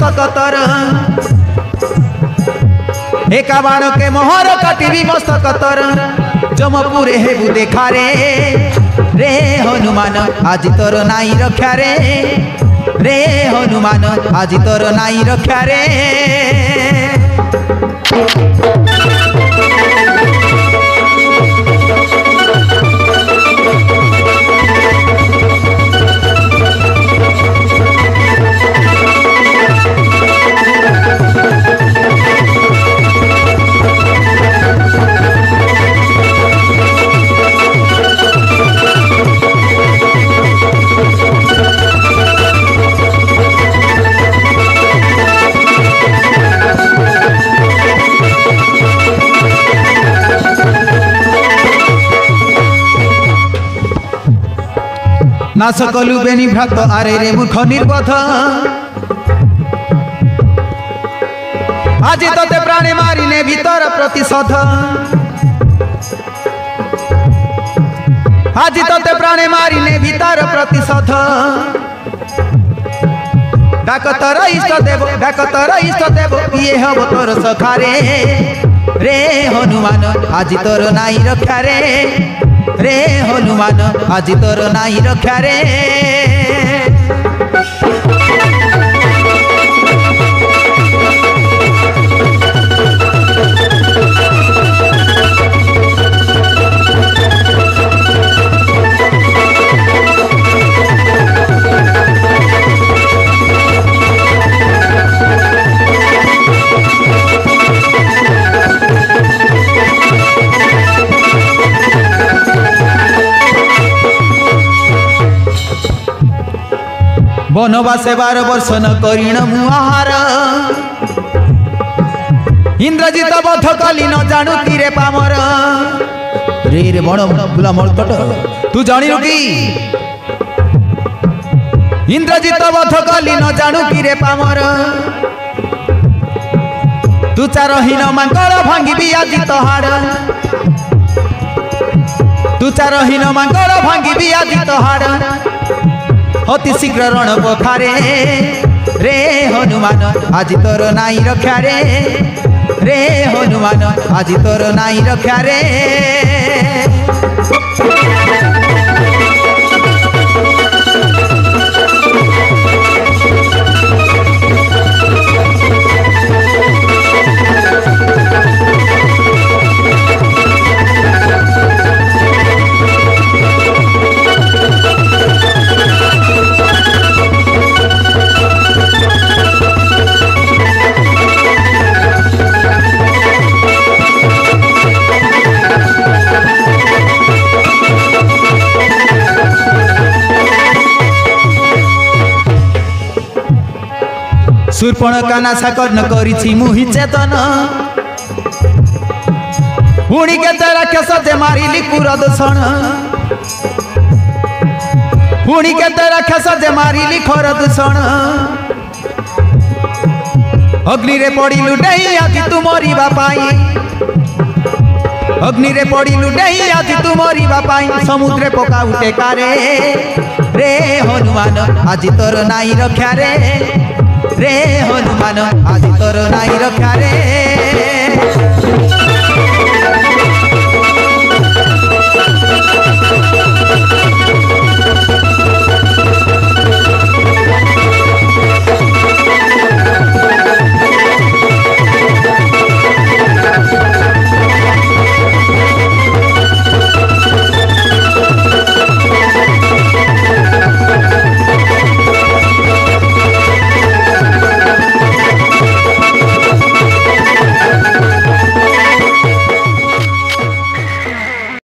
मस्तकतर एका बाण के मोहर काटिबी मस्तकतर जमपुरे हेबु देखा रे रे हनुमान आज तोर नाई रक्षा रे रे हनुमान आज तोर नाई रक्षा रे। नाश कलु बेनी भ्रात आरे रे मूर्ख निर्बोध आज तोते प्राणे मारिने भीतर प्रतिशोध आज तोते प्राणे मारिने भीतर प्रतिशोध डाक तोर इष्ट देव किए हब तोर सखा रे रे हनुमान आज तोर नाई रक्षा रे रे हनुमान आज तोर नाई रक्षा रे। बनवासे 12 वर्ष न करीण मुहार इंद्रजित बध कली न जानू तीरे पामर रे रे बण बुला मलकट तू जानिलु कि इंद्रजित बध कली न जानू तीरे पामर तू चारहीन मांकड़ भांगी आज तोहार तू चारहीन मांकड़ भांगी आज तोहार अति शीघ्र रण पखारे रे हनुमान आज तोर नाई रक्षा रे रे हनुमान आज तोर नाई रक्षा रे। शूर्पणखा नाशा कर्ण करिछि मुहि चेतन पुणी केते राक्षस जे मारिली पुरदूषण पुणी केते राक्षस जे मारिली खरदूषण अग्नि रे पड़िलु डेई आज तू मरिबा पाई अग्नि रे पड़िलु डेई आज तू मरिबा पाई समुद्रे पका उठे कारे रे हनुमान आज तोर नाई रक्षा रे रे हनुमान आज तोर नाई रक्षा रे।